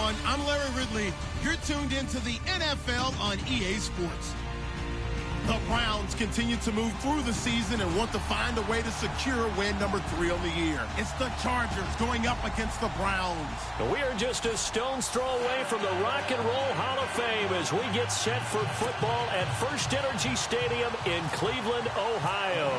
everyone. I'm Larry Ridley. You're tuned into the NFL on EA Sports. The Browns continue to move through the season and want to find a way to secure win number 3 on the year. It's the Chargers going up against the Browns. We are just a stone's throw away from the Rock and Roll Hall of Fame as we get set for football at First Energy Stadium in Cleveland, Ohio.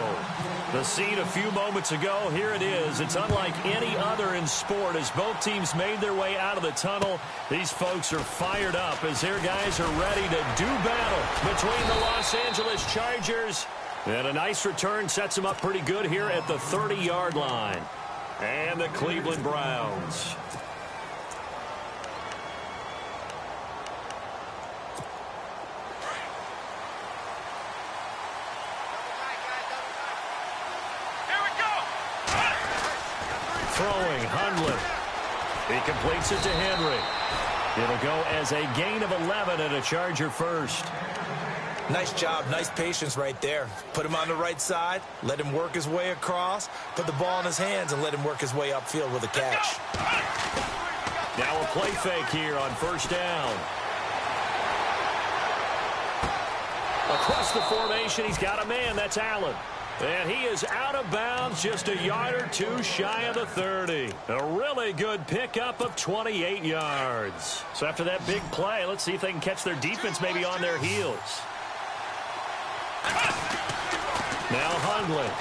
The scene a few moments ago, here it is. It's unlike any other in sport as both teams made their way out of the tunnel. These folks are fired up as their guys are ready to do battle between the Los Angeles Chargers. And a nice return sets them up pretty good here at the 30-yard line. And the Cleveland Browns. Throwing, Hundley. He completes it to Henry. It'll go as a gain of 11 and a Charger first. Nice job, nice patience right there. Put him on the right side, let him work his way across, put the ball in his hands, and let him work his way upfield with a catch. Now a play fake here on first down. Across the formation, he's got a man. That's Allen. And he is out of bounds, just a yard or two shy of the 30. A really good pickup of 28 yards. So after that big play, let's see if they can catch their defense maybe on their heels. Now Hundley.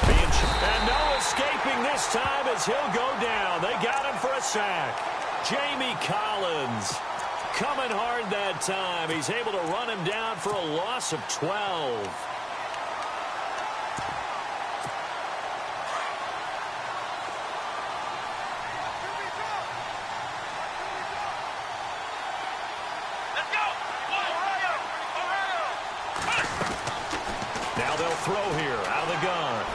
And no escaping this time as he'll go down. They got him for a sack. Jamie Collins. Coming hard that time. He's able to run him down for a loss of 12. Now they'll throw here out of the gun.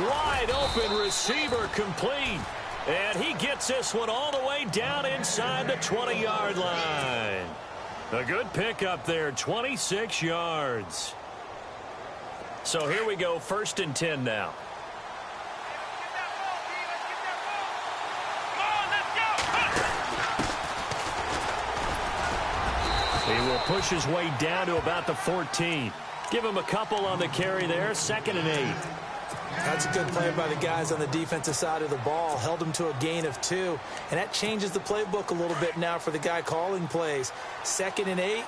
Wide open receiver complete. And he gets this one all the way down inside the 20-yard line. A good pickup there, 26 yards. So here we go, 1st and 10 now. He will push his way down to about the 14. Give him a couple on the carry there, 2nd and 8. That's a good play by the guys on the defensive side of the ball. Held him to a gain of 2. And that changes the playbook a little bit now for the guy calling plays. 2nd and 8.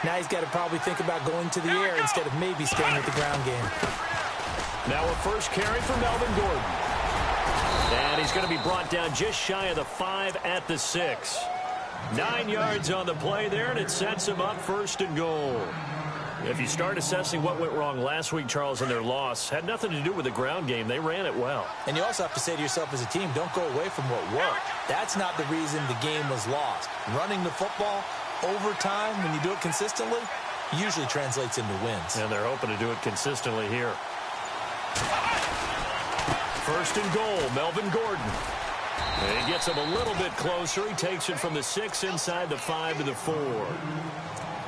Now he's got to probably think about going to the air instead of maybe staying with the ground game. Now a first carry for Melvin Gordon. And he's going to be brought down just shy of the 5 at the 6. 9 yards on the play there, and it sets him up 1st and goal. If you start assessing what went wrong last week, Charles, in their loss, had nothing to do with the ground game. They ran it well. And you also have to say to yourself as a team, don't go away from what worked. That's not the reason the game was lost. Running the football over time, when you do it consistently, usually translates into wins. And they're hoping to do it consistently here. 1st and goal, Melvin Gordon. And he gets him a little bit closer. He takes it from the 6 inside the 5 to the 4.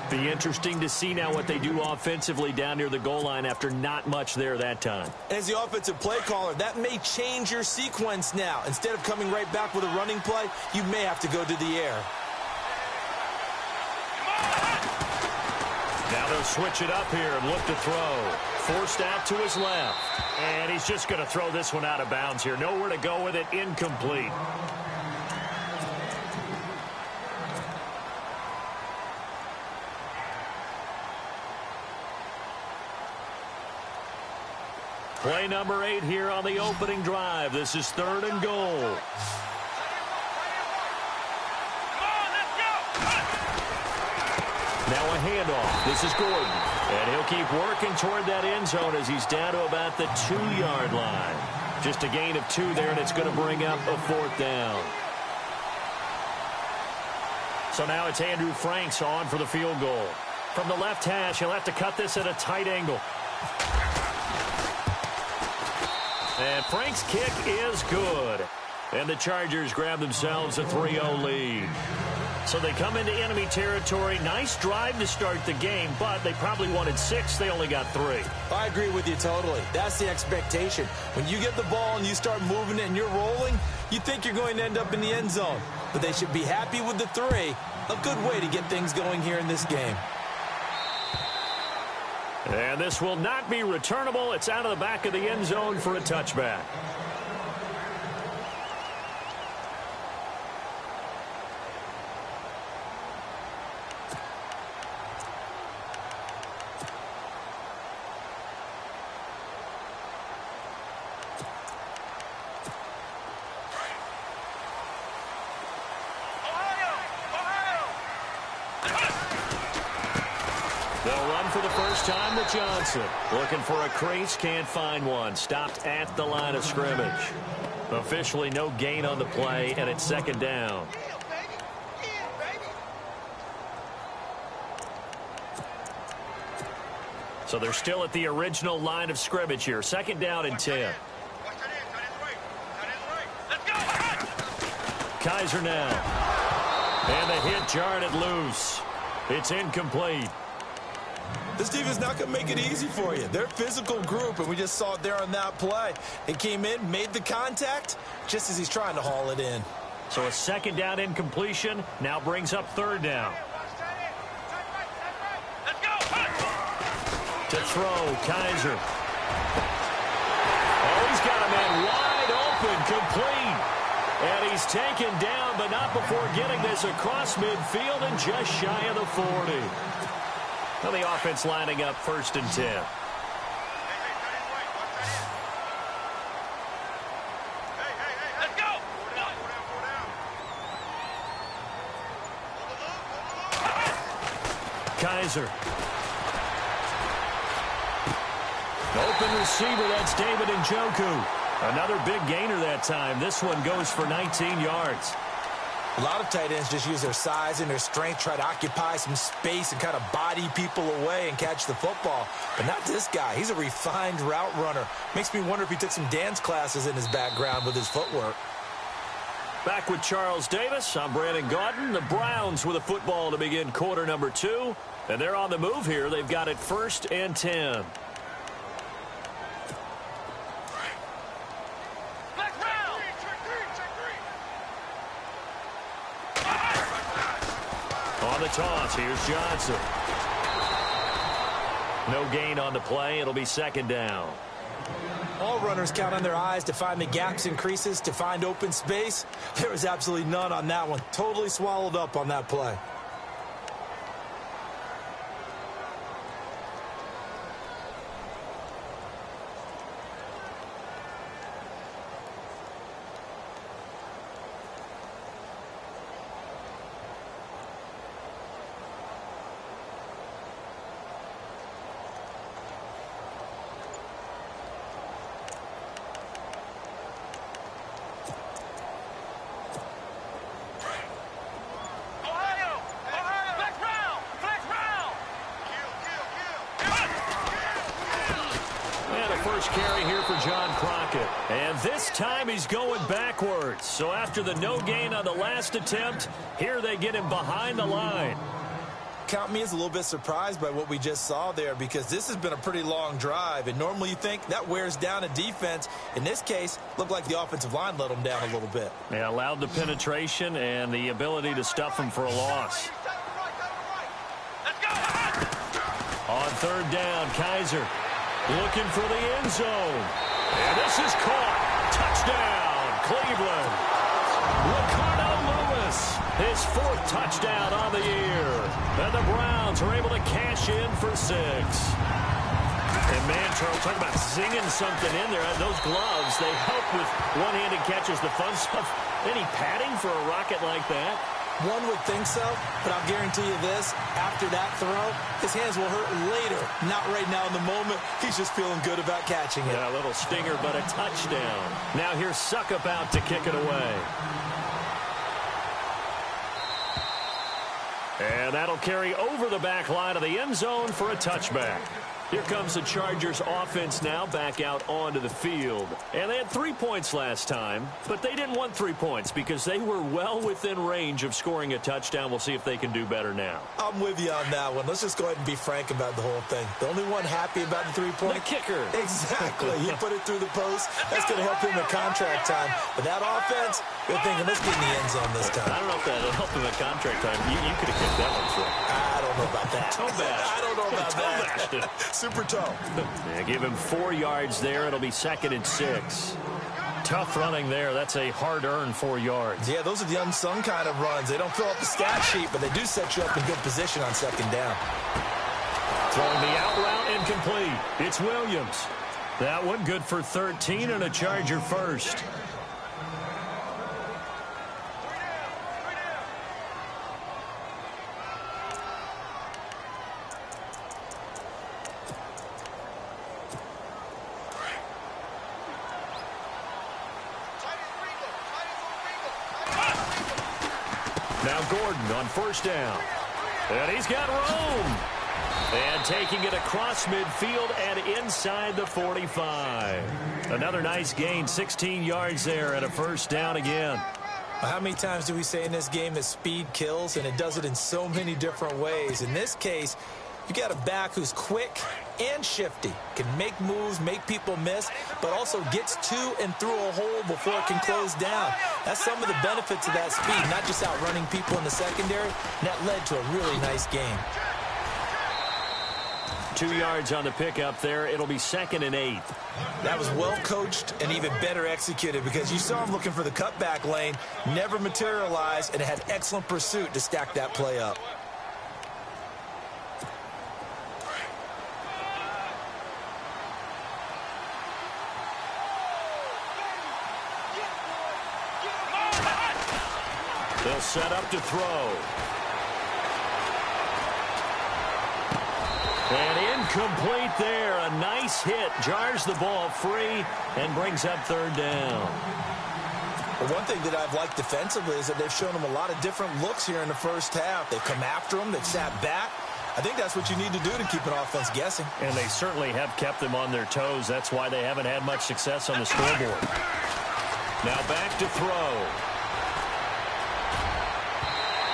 Be interesting to see now what they do offensively down near the goal line after not much there that time. As the offensive play caller, that may change your sequence now. Instead of coming right back with a running play, you may have to go to the air. Now they'll switch it up here and look to throw. Forced out to his left. And he's just going to throw this one out of bounds here. Nowhere to go with it. Incomplete. Play number 8 here on the opening drive. This is 3rd and goal. Now a handoff. This is Gordon. And he'll keep working toward that end zone as he's down to about the 2-yard line. Just a gain of 2 there, and it's going to bring up a 4th down. So now it's Andrew Franks on for the field goal. From the left hash, he'll have to cut this at a tight angle. And Frank's kick is good. And the Chargers grab themselves a 3-0 lead. So they come into enemy territory. Nice drive to start the game, but they probably wanted 6. They only got 3. I agree with you totally. That's the expectation. When you get the ball and you start moving it and you're rolling, you think you're going to end up in the end zone. But they should be happy with the 3. A good way to get things going here in this game. And this will not be returnable. It's out of the back of the end zone for a touchback. They'll run for the first time with Johnson. Looking for a crease, can't find one. Stopped at the line of scrimmage. Officially no gain on the play, and it's 2nd down. So they're still at the original line of scrimmage here. 2nd down and 10. Kaiser now. And the hit jarred it loose. It's incomplete. This defense not going to make it easy for you. They're a physical group, and we just saw it there on that play. He came in, made the contact, just as he's trying to haul it in. So a 2nd down incompletion now brings up 3rd down. To throw, Kaiser. Oh, he's got a man wide open, complete. And he's taken down, but not before getting this across midfield and just shy of the 40. Well, the offense lining up 1st and 10. Kaiser. Open receiver, that's David Njoku. Another big gainer that time. This one goes for 19 yards. A lot of tight ends just use their size and their strength, try to occupy some space and kind of body people away and catch the football. But not this guy. He's a refined route runner. Makes me wonder if he took some dance classes in his background with his footwork. Back with Charles Davis. I'm Brandon Gaudin. The Browns with a football to begin quarter number 2. And they're on the move here. They've got it 1st and 10. On the toss, here's Johnson. No gain on the play. It'll be 2nd down. All runners count on their eyes to find the gaps and creases, to find open space. There was absolutely none on that one. Totally swallowed up on that play. First carry here for John Crockett. And this time he's going backwards. So after the no gain on the last attempt, here they get him behind the line. Count me as a little bit surprised by what we just saw there, because this has been a pretty long drive, and normally you think that wears down a defense. In this case, looked like the offensive line let them down a little bit. Yeah, allowed the penetration and the ability to stuff them for a loss. On 3rd down, Kaiser looking for the end zone. And this is caught. Touchdown, Cleveland. Ricardo Lewis, his 4th touchdown on the year. And the Browns are able to cash in for 6. And man, Charles, talk about zinging something in there. Those gloves, they help with one-handed catches, the fun stuff. Any padding for a rocket like that? One would think so, but I'll guarantee you this, after that throw, his hands will hurt later, not right now in the moment. He's just feeling good about catching it. Yeah, a little stinger, but a touchdown. Now here's Suckup out to kick it away. And that'll carry over the back line of the end zone for a touchback. Here comes the Chargers offense now back out onto the field. And they had 3 points last time, but they didn't want 3 points because they were well within range of scoring a touchdown. We'll see if they can do better now. I'm with you on that one. Let's just go ahead and be frank about the whole thing. The only one happy about the 3-point? The kicker. Exactly. He put it through the post. That's going to help him in contract time. But that offense, they're thinking, let's get in the end zone this time. I don't know if that'll help him at contract time. You could have kicked that one through. I don't know about that. Toe bash. I don't know about that. Super toe. Yeah, give him 4 yards there. It'll be 2nd and 6. Tough running there. That's a hard-earned 4 yards. Yeah, those are the unsung kind of runs. They don't fill up the stat sheet, but they do set you up in good position on 2nd down. Throwing the out route incomplete. It's Williams. That one good for 13 and a Charger first. Now Gordon on 1st down. And he's got room. And taking it across midfield and inside the 45. Another nice gain, 16 yards there and a 1st down again. How many times do we say in this game that speed kills, and it does it in so many different ways? In this case, you got a back who's quick and shifty, can make moves, make people miss, but also gets to and through a hole before it can close down. That's some of the benefits of that speed, not just outrunning people in the secondary. And that led to a really nice game. 2 yards on the pickup there. It'll be 2nd and 8. That was well coached and even better executed because you saw him looking for the cutback lane, never materialized, and had excellent pursuit to stack that play up. They'll set up to throw. And incomplete there. A nice hit. Jars the ball free and brings up 3rd down. Well, one thing that I've liked defensively is that they've shown them a lot of different looks here in the first half. They've come after them. They've sat back. I think that's what you need to do to keep an offense guessing. And they certainly have kept them on their toes. That's why they haven't had much success on the scoreboard. Now back to throw.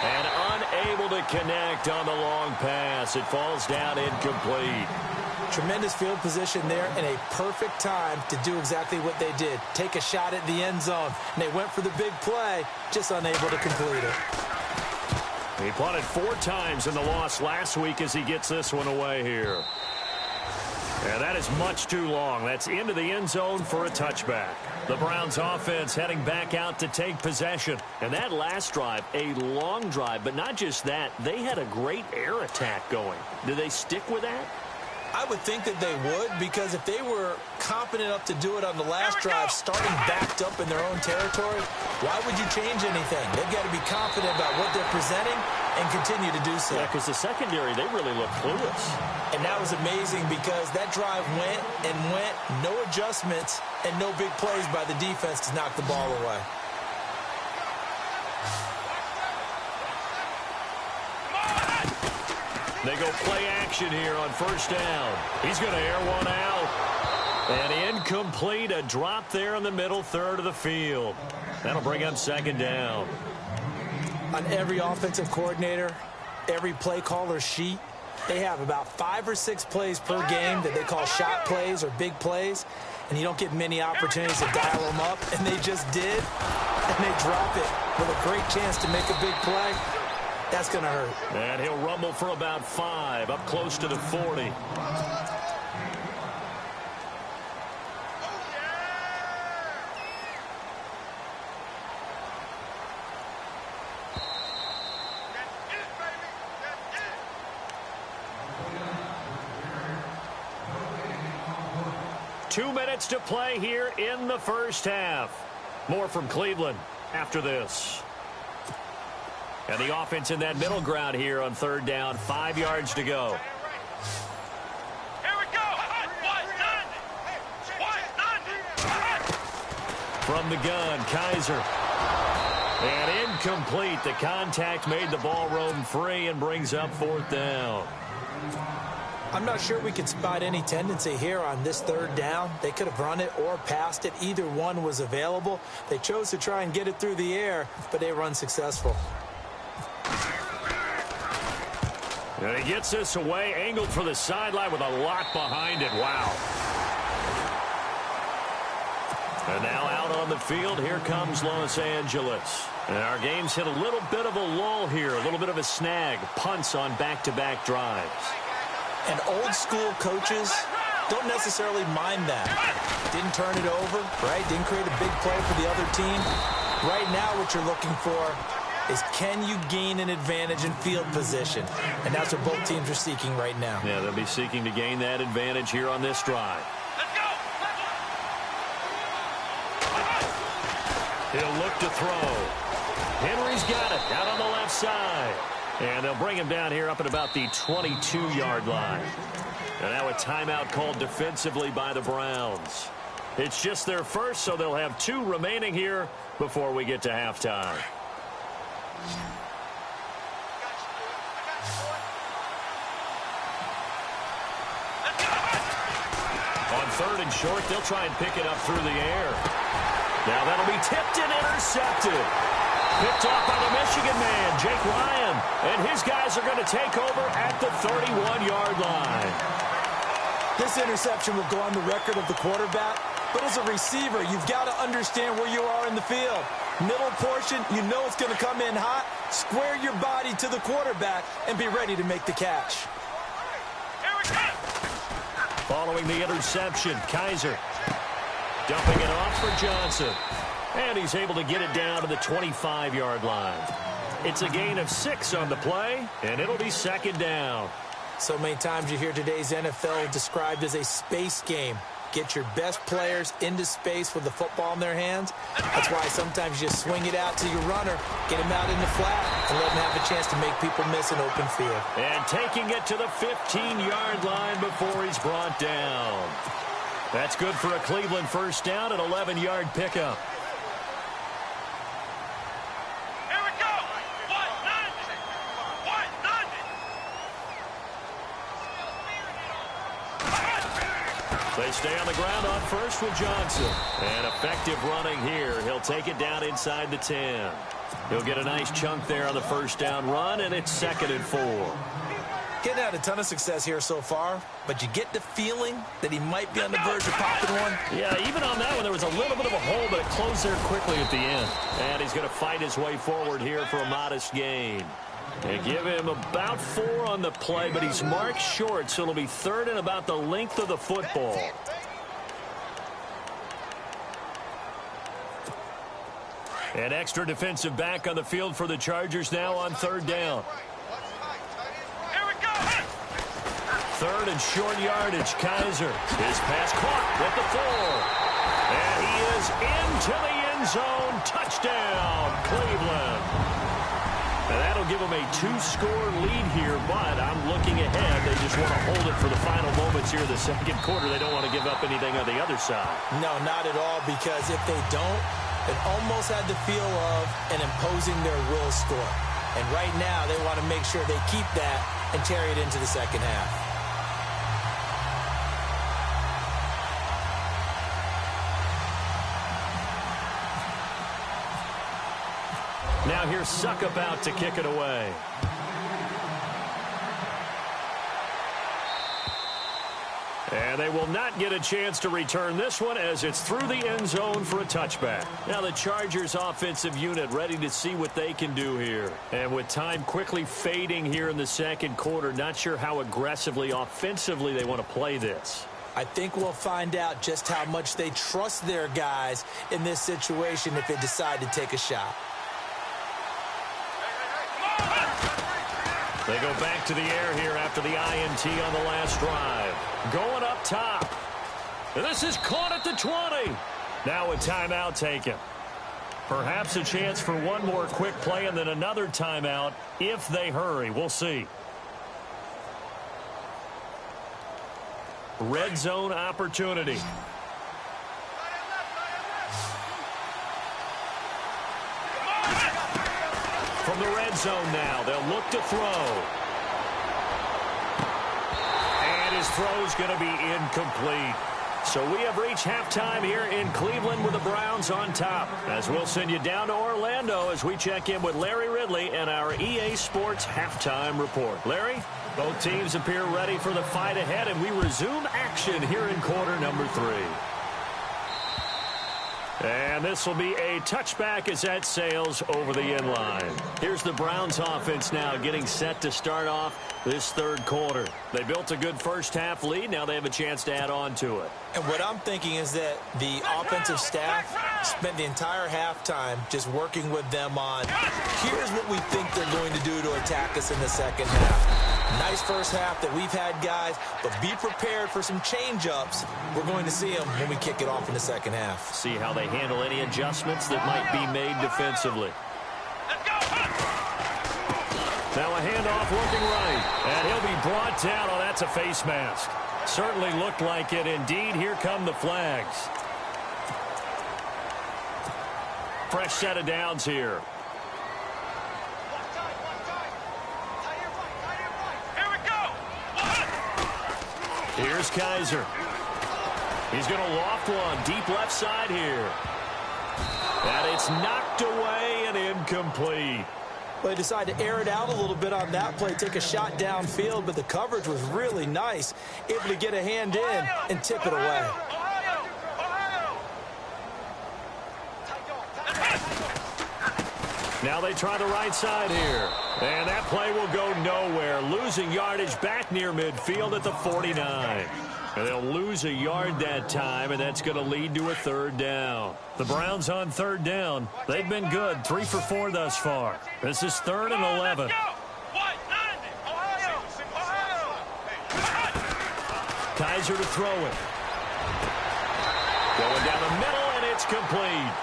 And unable to connect on the long pass. It falls down incomplete. Tremendous field position there and a perfect time to do exactly what they did. Take a shot at the end zone. And they went for the big play, just unable to complete it. He punted 4 times in the loss last week as he gets this one away here. And that is much too long. That's into the end zone for a touchback. The Browns offense heading back out to take possession. And that last drive, a long drive, but not just that. They had a great air attack going. Do they stick with that? I would think that they would, because if they were competent enough to do it on the last drive, starting backed up in their own territory, why would you change anything? They've got to be confident about what they're presenting and continue to do so. Yeah, because the secondary, they really look clueless. And that was amazing because that drive went and went, no adjustments, and no big plays by the defense to knock the ball away. They go play action here on 1st down. He's going to air one out. And incomplete, a drop there in the middle 3rd of the field. That'll bring up 2nd down. On every offensive coordinator, every play caller sheet, they have about 5 or 6 plays per game that they call shot plays or big plays, and you don't get many opportunities to dial them up, and they just did, and they drop it with a great chance to make a big play. That's going to hurt. And he'll rumble for about 5, up close to the 40. Two minutes to play here in the first half. More from Cleveland after this. And the offense in that middle ground here on 3rd down. 5 yards to go. Here we go. From the gun, Kaiser. And incomplete. The contact made the ball roam free and brings up 4th down. I'm not sure we can spot any tendency here on this third down. They could have run it or passed it. Either one was available. They chose to try and get it through the air, but they were unsuccessful. And he gets this away, angled for the sideline with a lot behind it. Wow. And now out on the field, here comes Los Angeles. And our game's hit a little bit of a lull here, a little bit of a snag. Punts on back-to-back drives. And old-school coaches don't necessarily mind that. Didn't turn it over, right? Didn't create a big play for the other team. Right now what you're looking for is can you gain an advantage in field position? And that's what both teams are seeking right now. Yeah, they'll be seeking to gain that advantage here on this drive. He'll look to throw. Henry's got it out on the left side. And they'll bring him down here up at about the 22-yard line. And now a timeout called defensively by the Browns. It's just their first, so they'll have 2 remaining here before we get to halftime. On 3rd and short, they'll try and pick it up through the air. Now that'll be tipped and intercepted. Picked off by the Michigan man, Jake Ryan. And his guys are going to take over at the 31-yard line. This interception will go on the record of the quarterback. But as a receiver, you've got to understand where you are in the field. Middle portion, you know it's going to come in hot. Square your body to the quarterback and be ready to make the catch. Following the interception, Kaiser dumping it off for Johnson. And he's able to get it down to the 25-yard line. It's a gain of 6 on the play, and it'll be 2nd down. So many times you hear today's NFL described as a space game. Get your best players into space with the football in their hands. That's why sometimes you just swing it out to your runner, get him out in the flat, and let him have a chance to make people miss an open field. And taking it to the 15-yard line before he's brought down. That's good for a Cleveland first down, an 11-yard pickup. They stay on the ground on first with Johnson. And effective running here. He'll take it down inside the 10. He'll get a nice chunk there on the first down run, and it's 2nd and 4. Getting had a ton of success here so far, but you get the feeling that he might be on the verge of popping one. Yeah, even on that one, there was a little bit of a hole, but it closed there quickly at the end. And he's going to fight his way forward here for a modest gain. They give him about 4 on the play, but he's marked short, so it'll be 3rd and about the length of the football. An extra defensive back on the field for the Chargers now on 3rd down. 3rd and short yardage, Kaiser. His pass caught at the 4. And he is into the end zone. Touchdown, Cleveland. And that'll give them a 2-score lead here, but I'm looking ahead. They just want to hold it for the final moments here in the 2nd quarter. They don't want to give up anything on the other side. No, not at all, because if they don't, it almost had the feel of an imposing their will score. And right now, they want to make sure they keep that and carry it into the 2nd half. Now here's Suckup out to kick it away. And they will not get a chance to return this one as it's through the end zone for a touchback. Now the Chargers offensive unit ready to see what they can do here. And with time quickly fading here in the 2nd quarter, not sure how aggressively offensively they want to play this. I think we'll find out just how much they trust their guys in this situation if they decide to take a shot. They go back to the air here after the INT on the last drive. Going up top. And this is caught at the 20. Now a timeout taken. Perhaps a chance for one more quick play and then another timeout if they hurry. We'll see. Red zone opportunity. From the red zone now, they'll look to throw. And his throw's going to be incomplete. So we have reached halftime here in Cleveland with the Browns on top. As we'll send you down to Orlando as we check in with Larry Ridley and our EA Sports halftime report. Larry, both teams appear ready for the fight ahead, and we resume action here in quarter number 3. And this will be a touchback as that sails over the end line. Here's the Browns offense now getting set to start off this third quarter. They built a good first half lead. Now they have a chance to add on to it. And what I'm thinking is that the offensive staff spent the entire halftime just working with them on, here's what we think they're going to do to attack us in the second half. Nice first half that we've had, guys, but be prepared for some change-ups. We're going to see them when we kick it off in the second half. See how they handle any adjustments that might be made defensively. Now a handoff looking right, and he'll be brought down. Oh, that's a face mask. Certainly looked like it. Indeed, here come the flags. Fresh set of downs here. Here's Kaiser. He's going to loft one deep left side here. And it's knocked away and incomplete. Well, they decided to air it out a little bit on that play, take a shot downfield, but the coverage was really nice, able to get a hand in and tip it away. Now they try the right side here. And that play will go nowhere. Losing yardage back near midfield at the 49. And they'll lose a yard that time, and that's going to lead to a third down. The Browns on third down. They've been good, 3 for 4 thus far. This is 3rd and 11. Kaiser to throw it. Going down the middle, and it's complete.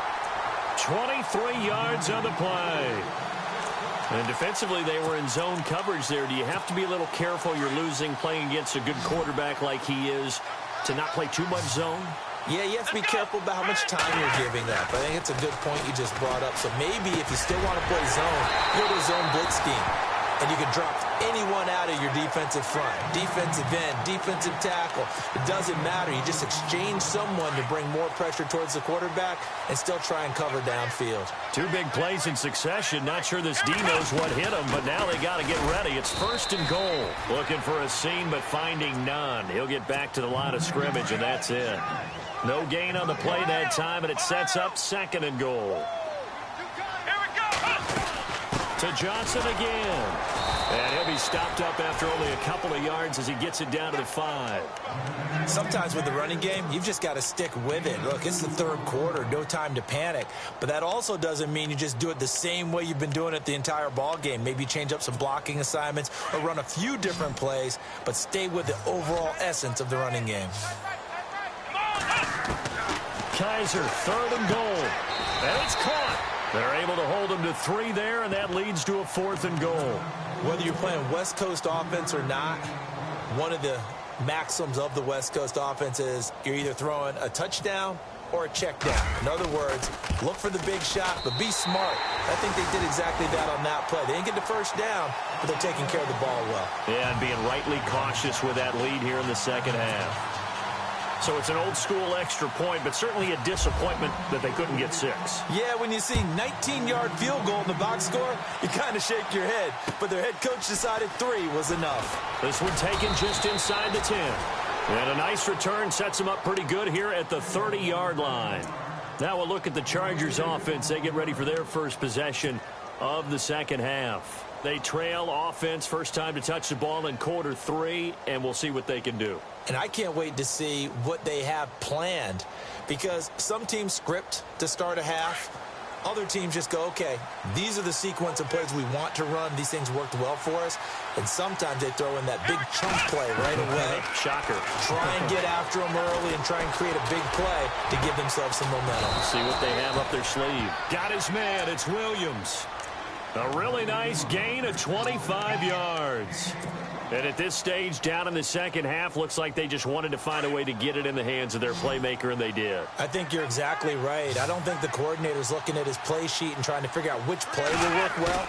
23 yards on the play. And defensively, they were in zone coverage there. Do you have to be a little careful? You're losing playing against a good quarterback like he is to not play too much zone? Yeah, you have to be careful about how much time you're giving up. I think it's a good point you just brought up. So maybe if you still want to play zone, go to zone blitz scheme. And you can drop anyone out of your defensive front. Defensive end, defensive tackle. It doesn't matter. You just exchange someone to bring more pressure towards the quarterback and still try and cover downfield. 2 big plays in succession. Not sure this D knows what hit him, but now they got to get ready. It's 1st and goal. Looking for a seam, but finding none. He'll get back to the line of scrimmage, and that's it. No gain on the play that time, and it sets up 2nd and goal. To Johnson again. And he'll be stopped up after only a couple of yards as he gets it down to the 5. Sometimes with the running game, you've just got to stick with it. Look, it's the third quarter, no time to panic. But that also doesn't mean you just do it the same way you've been doing it the entire ball game. Maybe change up some blocking assignments or run a few different plays, but stay with the overall essence of the running game. Kaiser, 3rd and goal. And it's caught. They're able to hold him to 3 there, and that leads to a 4th and goal. Whether you're playing West Coast offense or not, one of the maxims of the West Coast offense is you're either throwing a touchdown or a check down. In other words, look for the big shot, but be smart. I think they did exactly that on that play. They didn't get the first down, but they're taking care of the ball well. Yeah, and being rightly cautious with that lead here in the second half. So it's an old-school extra point, but certainly a disappointment that they couldn't get 6. Yeah, when you see 19-yard field goal in the box score, you kind of shake your head. But their head coach decided 3 was enough. This one taken just inside the 10. And a nice return sets them up pretty good here at the 30-yard line. Now we'll look at the Chargers offense. They get ready for their first possession of the second half. They trail offense, first time to touch the ball in quarter 3, and we'll see what they can do. And I can't wait to see what they have planned, because some teams script to start a half. Other teams just go, okay, these are the sequence of plays we want to run. These things worked well for us. And sometimes they throw in that big chunk play right away. Shocker. Try and get after them early and try and create a big play to give themselves some momentum. See what they have up their sleeve. Got his man. It's Williams. A really nice gain of 25 yards. And at this stage, down in the second half, looks like they just wanted to find a way to get it in the hands of their playmaker, and they did. I think you're exactly right. I don't think the coordinator's looking at his play sheet and trying to figure out which play will work well.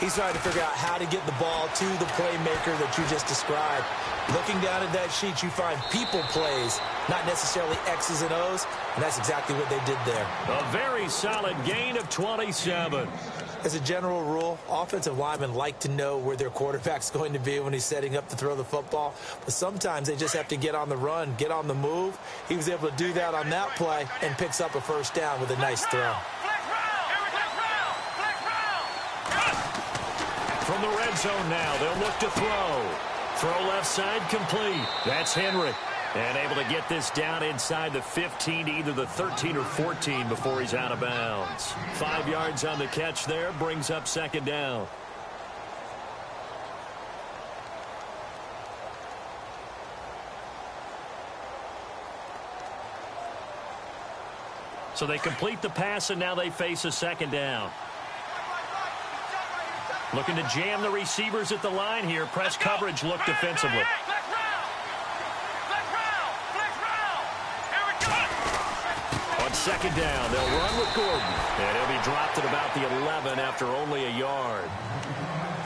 He's trying to figure out how to get the ball to the playmaker that you just described. Looking down at that sheet, you find people plays, not necessarily X's and O's, and that's exactly what they did there. A very solid gain of 27. As a general rule, offensive linemen like to know where their quarterback's going to be when he's setting up to throw the football, but sometimes they just have to get on the run, get on the move. He was able to do that on that play and picks up a first down with a nice throw. From the red zone now, they'll look to throw. Throw left side complete. That's Henry. And able to get this down inside the 15, either the 13 or 14 before he's out of bounds. 5 yards on the catch there, brings up second down. So they complete the pass, and now they face a second down. Looking to jam the receivers at the line here. Press coverage look defensively. On second down, they'll run with Gordon. And he'll be dropped at about the 11 after only a yard.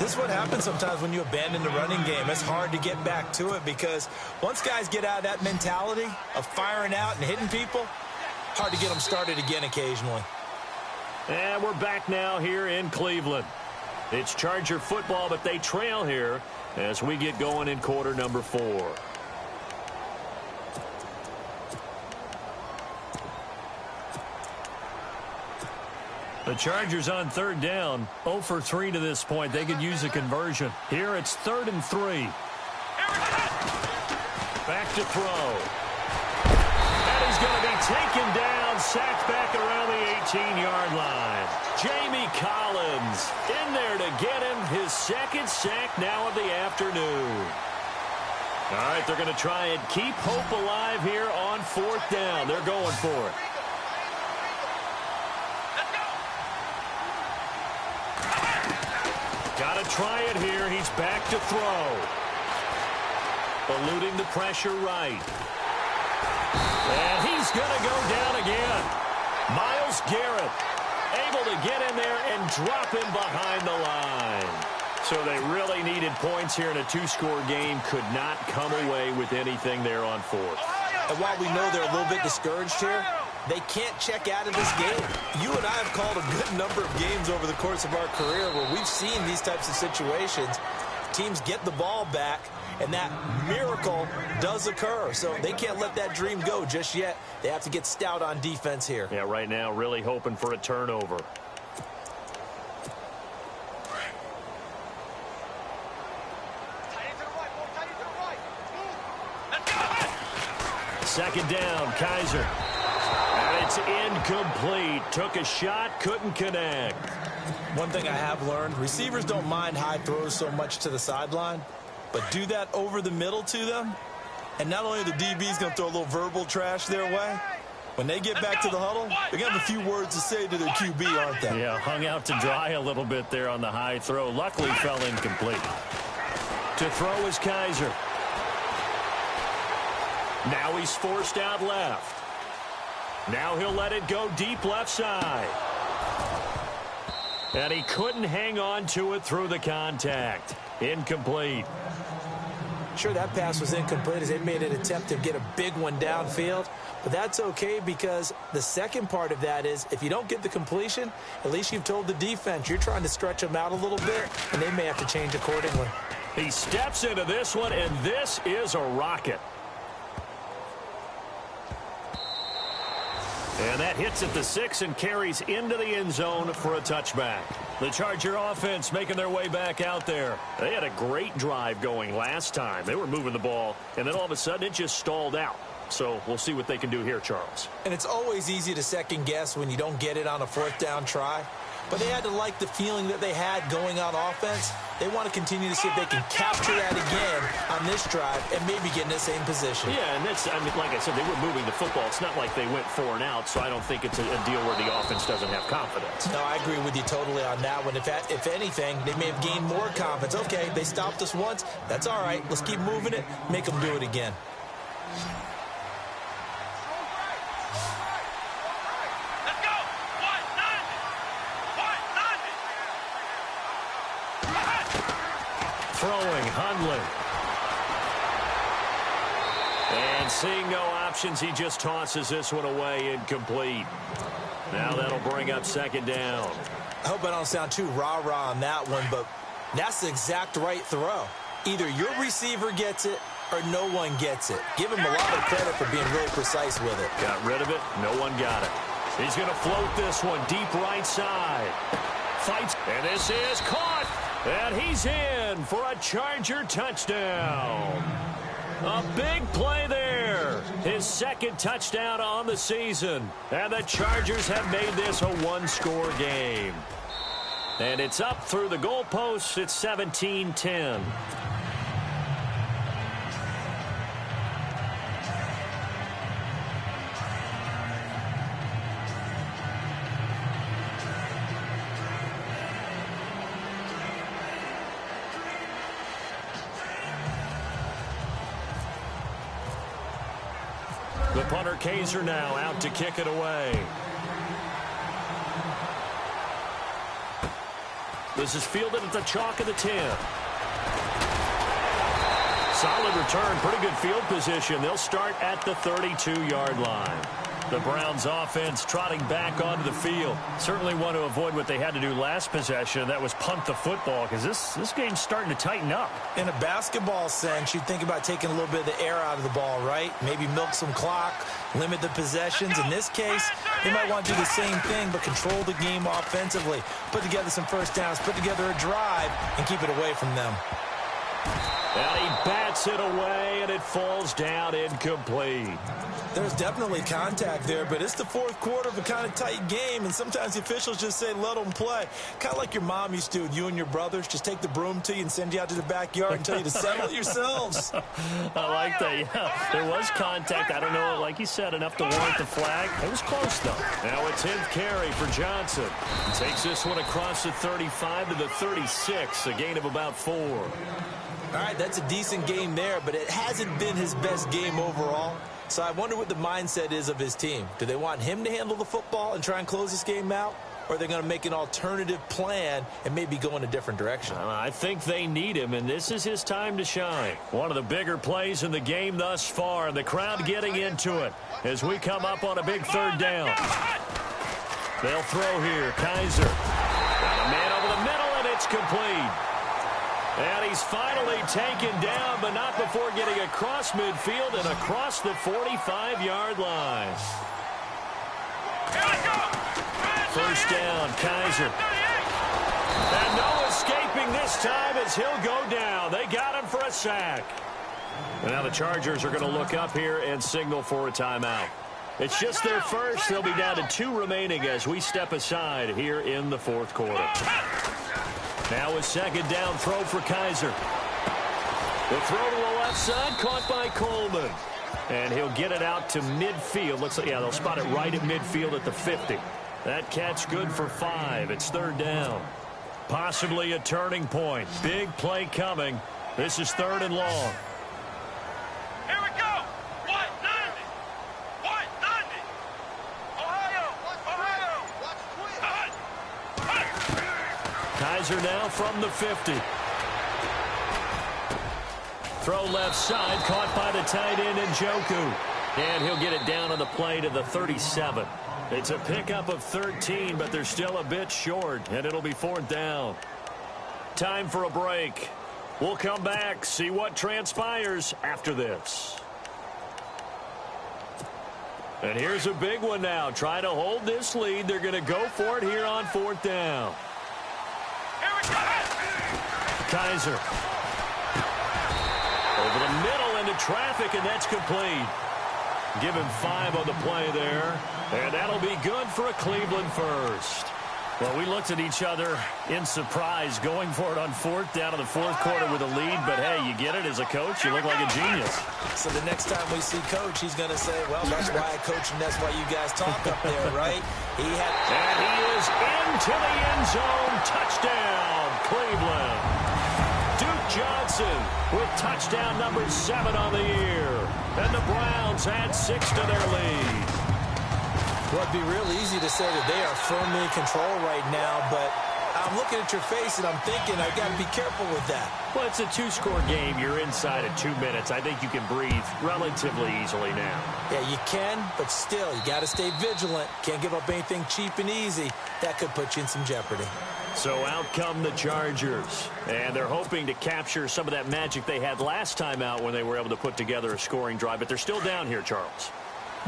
This is what happens sometimes when you abandon the running game. It's hard to get back to it because once guys get out of that mentality of firing out and hitting people, hard to get them started again occasionally. And we're back now here in Cleveland. It's Charger football, but they trail here as we get going in quarter number 4. The Chargers on third down, 0 for 3 to this point. They could use a conversion. Here it's 3rd and 3. Back to throw. And he's going to be taken down, sacked back around the 18-yard line. Jamie Collins in there to get him his second sack now of the afternoon. All right, they're going to try and keep hope alive here on 4th down. They're going for it. Got to try it here. He's back to throw. Eluding the pressure right. And he's going to go down again. Myles Garrett able to get in there and drop him behind the line. So they really needed points here in a 2-score game. Could not come away with anything there on 4th. And while we know they're a little bit discouraged here, they can't check out of this game. You and I have called a good number of games over the course of our career where we've seen these types of situations. Teams get the ball back, and that miracle does occur. So they can't let that dream go just yet. They have to get stout on defense here. Yeah, right now really hoping for a turnover. Second down, Kaiser. And it's incomplete. Took a shot, couldn't connect. One thing I have learned, receivers don't mind high throws so much to the sideline, but do that over the middle to them, and not only the DB's going to throw a little verbal trash their way, when they get back to the huddle, they're going to have a few words to say to their QB, aren't they? Yeah, hung out to dry a little bit there on the high throw. Luckily fell incomplete. To throw is Kaiser. Now he's forced out left. Now he'll let it go deep left side. And he couldn't hang on to it through the contact. Incomplete. Sure, that pass was incomplete as they made an attempt to get a big one downfield. But that's okay because the second part of that is if you don't get the completion, at least you've told the defense you're trying to stretch them out a little bit, and they may have to change accordingly. He steps into this one, and this is a rocket. And that hits at the 6 and carries into the end zone for a touchback. The Charger offense making their way back out there. They had a great drive going last time. They were moving the ball, and then all of a sudden it just stalled out. So we'll see what they can do here, Charles. And it's always easy to second guess when you don't get it on a 4th down try. But they had to like the feeling that they had going on offense. They want to continue to see if they can capture that again on this drive and maybe get in the same position. Yeah, and that's, I mean, like I said, they were moving the football. It's not like they went 4 and out, so I don't think it's a deal where the offense doesn't have confidence. No, I agree with you totally on that one. If anything, they may have gained more confidence. Okay, they stopped us once. That's all right. Let's keep moving it. Make them do it again. throwing, Hundley. And seeing no options, he just tosses this one away incomplete. Now that'll bring up second down. I hope I don't sound too rah-rah on that one, but that's the exact right throw. Either your receiver gets it or no one gets it. Give him a lot of credit for being really precise with it. Got rid of it. No one got it. He's going to float this one deep right side. Fights, and this is caught. And he's in for a Charger touchdown. A big play there. His second touchdown on the season. And the Chargers have made this a one-score game. And it's up through the goalposts. It's 17-10. The punter, Kaiser, now out to kick it away. This is fielded at the chalk of the 10. Solid return, pretty good field position. They'll start at the 32-yard line. The Browns offense trotting back onto the field. Certainly want to avoid what they had to do last possession. That was punt the football, because this game's starting to tighten up. In a basketball sense, you think about taking a little bit of the air out of the ball, right? Maybe milk some clock, limit the possessions. In this case, they might want to do the same thing, but control the game offensively. Put together some first downs, put together a drive, and keep it away from them. And he bats it away, and it falls down incomplete. There's definitely contact there, but it's the fourth quarter of a kind of tight game, and sometimes the officials just say, let them play. Kind of like your mom used to with you and your brothers. Just take the broom to you and send you out to the backyard and tell you to settle it yourselves. I like that, yeah. There was contact. I don't know, like you said, enough to warrant the flag. It was close, though. Now a 10th carry for Johnson. He takes this one across the 35 to the 36, a gain of about 4. All right, that's a decent game there, but it hasn't been his best game overall. So I wonder what the mindset is of his team. Do they want him to handle the football and try and close this game out? Or are they going to make an alternative plan and maybe go in a different direction? I think they need him, and this is his time to shine. One of the bigger plays in the game thus far, and the crowd getting into it as we come up on a big third down. They'll throw here. Kaiser. Got a man over the middle, and it's complete. And he's finally taken down, but not before getting across midfield and across the 45-yard line. First down, Kaiser. And no escaping this time as he'll go down. They got him for a sack. And now the Chargers are going to look up here and signal for a timeout. It's just their first. They'll be down to 2 remaining as we step aside here in the fourth quarter. Now a second down throw for Kaiser. The throw to the left side, caught by Coleman. And he'll get it out to midfield. Looks like, yeah, they'll spot it right at midfield at the 50. That catch good for 5. It's third down. Possibly a turning point. Big play coming. This is third and long. Here we go. 190. 190. Ohio. Kaiser now from the 50. Throw left side, caught by the tight end Njoku. And he'll get it down on the play to the 37. It's a pickup of 13, but they're still a bit short, and it'll be fourth down. Time for a break. We'll come back, see what transpires after this. And here's a big one now. Trying to hold this lead. They're going to go for it here on fourth down. Kaiser. Over the middle into traffic, and that's complete. Give him 5 on the play there. And that'll be good for a Cleveland first. Well, we looked at each other in surprise going for it on fourth down in the fourth quarter with a lead. But, hey, you get it as a coach. You look like a genius. So the next time we see Coach, he's going to say, well, that's why I coach and that's why you guys talk up there, right? And he is into the end zone. Touchdown, Cleveland. Duke Johnson with touchdown number 7 on the year. And the Browns add 6 to their lead. Well, it'd be real easy to say that they are firmly in control right now, but I'm looking at your face, and I'm thinking I got to be careful with that. Well, it's a two-score game. You're inside of 2 minutes. I think you can breathe relatively easily now. Yeah, you can, but still, you got to stay vigilant. Can't give up anything cheap and easy. That could put you in some jeopardy. So out come the Chargers, and they're hoping to capture some of that magic they had last time out when they were able to put together a scoring drive, but they're still down here, Charles.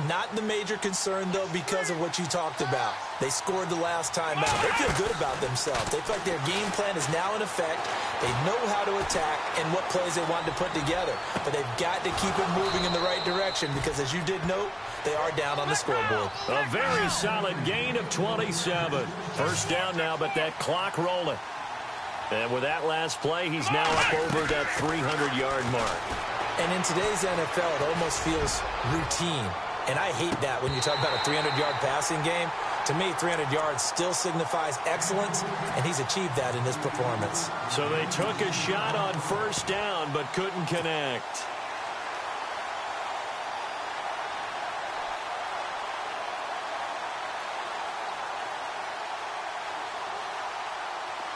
Not the major concern, though, because of what you talked about. They scored the last time out. They feel good about themselves. They feel like their game plan is now in effect. They know how to attack and what plays they want to put together. But they've got to keep it moving in the right direction because, as you did note, they are down on the scoreboard. A very solid gain of 27. First down now, but that clock rolling. And with that last play, he's now up over that 300-yard mark. And in today's NFL, it almost feels routine. And I hate that when you talk about a 300-yard passing game. To me, 300 yards still signifies excellence, and he's achieved that in his performance. So they took a shot on first down, but couldn't connect.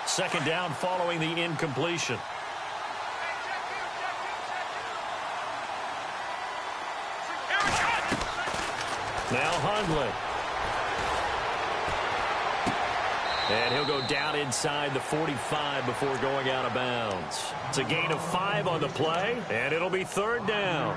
Second down following the incompletion. Now Hundley. And he'll go down inside the 45 before going out of bounds. It's a gain of 5 on the play, and it'll be third down.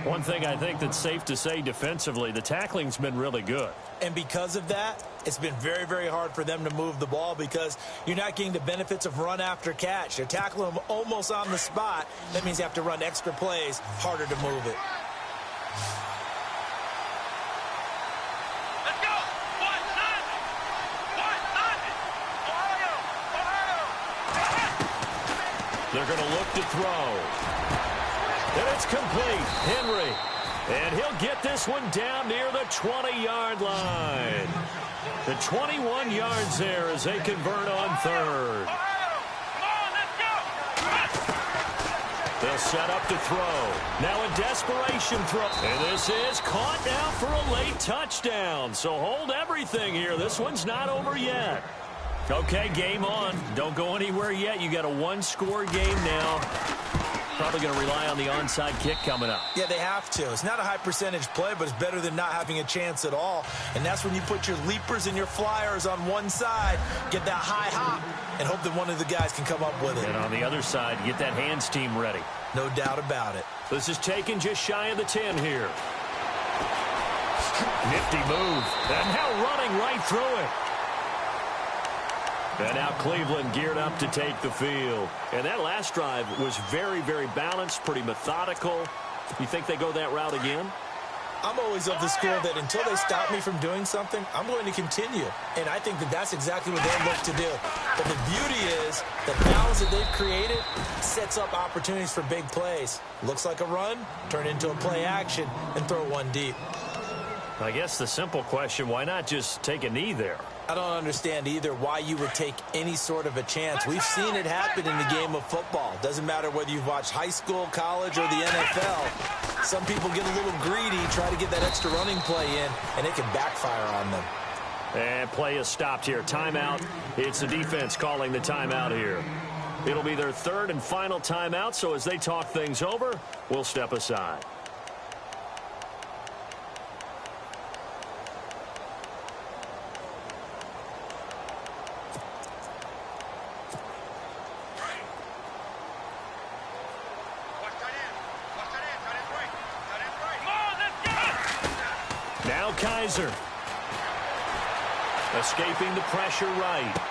One thing I think that's safe to say defensively, the tackling's been really good. And because of that, it's been very, very hard for them to move the ball because you're not getting the benefits of run after catch. They're tackling them almost on the spot. That means you have to run extra plays, harder to move it. They're going to look to throw. And it's complete. Henry. And he'll get this one down near the 20-yard line. The 21 yards there as they convert on third. They'll set up to throw. Now a desperation throw. And this is caught now for a late touchdown. So hold everything here. This one's not over yet. Okay, game on. Don't go anywhere yet. You got a one-score game now. Probably going to rely on the onside kick coming up. Yeah, they have to. It's not a high-percentage play, but it's better than not having a chance at all. And that's when you put your leapers and your flyers on one side, get that high hop, and hope that one of the guys can come up with it. And on the other side, get that hands team ready. No doubt about it. This is taken just shy of the 10 here. Nifty move. And now running right through it. And now Cleveland geared up to take the field. And that last drive was very, very balanced, pretty methodical. You think they go that route again? I'm always of the school that until they stop me from doing something, I'm going to continue. And I think that that's exactly what they look to do. But the beauty is the balance that they've created sets up opportunities for big plays. Looks like a run, turn into a play action, and throw one deep. I guess the simple question, why not just take a knee there? I don't understand either why you would take any sort of a chance. We've seen it happen in the game of football. Doesn't matter whether you've watched high school, college, or the NFL. Some people get a little greedy, try to get that extra running play in, and it can backfire on them. And play is stopped here. Timeout. It's the defense calling the timeout here. It'll be their third and final timeout, so as they talk things over, we'll step aside. Now Kaiser. Escaping the pressure right.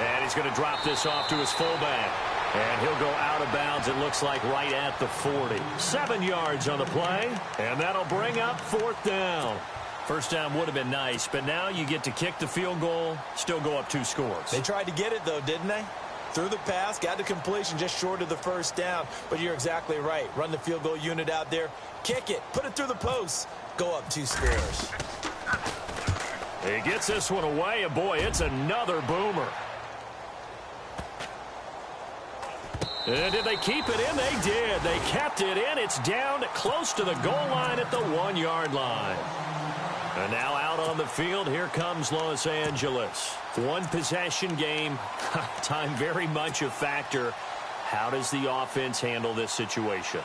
And he's going to drop this off to his fullback. And he'll go out of bounds, it looks like, right at the 40. 7 yards on the play. And that'll bring up fourth down. First down would have been nice, but now you get to kick the field goal, still go up 2 scores. They tried to get it, though, didn't they? Threw the pass, got the completion just short of the first down. But you're exactly right. Run the field goal unit out there. Kick it. Put it through the post. Go up 2 scores. He gets this one away, and boy, it's another boomer. And did they keep it in? They did. They kept it in. It's down close to the goal line at the 1-yard line. And now out on the field, here comes Los Angeles. One possession game, time very much a factor. How does the offense handle this situation?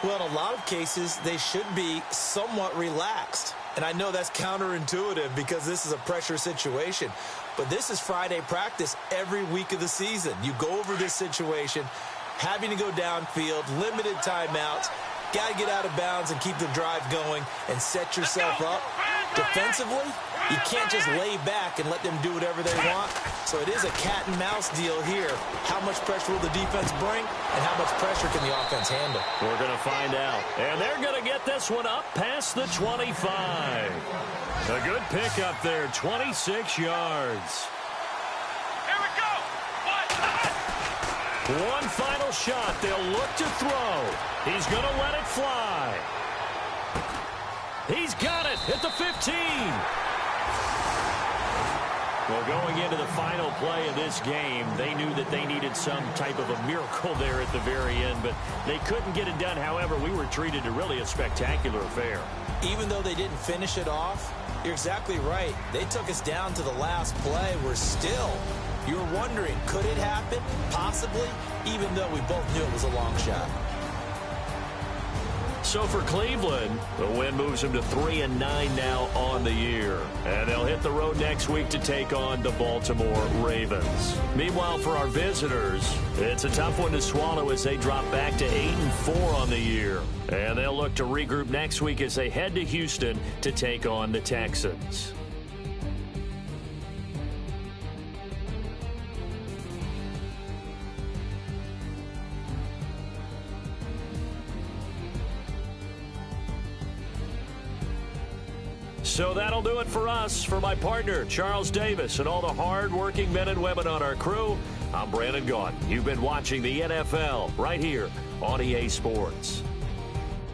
Well, in a lot of cases, they should be somewhat relaxed. And I know that's counterintuitive because this is a pressure situation. But this is Friday practice every week of the season. You go over this situation, having to go downfield, limited timeouts, got to get out of bounds and keep the drive going and set yourself up. Defensively, you can't just lay back and let them do whatever they want. So it is a cat and mouse deal here. How much pressure will the defense bring and how much pressure can the offense handle? We're going to find out. And they're going to get this one up past the 25. A good pickup there, 26 yards. Here we go. One final shot. They'll look to throw. He's going to let it fly. He's got it at the 15. Well, going into the final play of this game, they knew that they needed some type of a miracle there at the very end, but they couldn't get it done. However, we were treated to really a spectacular affair. Even though they didn't finish it off, you're exactly right. They took us down to the last play. We're still, you're wondering, could it happen? Possibly, even though we both knew it was a long shot. So for Cleveland, the win moves them to 3-9 now on the year. And they'll hit the road next week to take on the Baltimore Ravens. Meanwhile, for our visitors, it's a tough one to swallow as they drop back to 8-4 on the year. And they'll look to regroup next week as they head to Houston to take on the Texans. So that'll do it for us. For my partner, Charles Davis, and all the hard-working men and women on our crew, I'm Brandon Gaudin. You've been watching the NFL right here on EA Sports.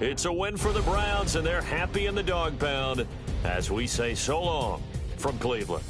It's a win for the Browns, and they're happy in the dog pound as we say so long from Cleveland.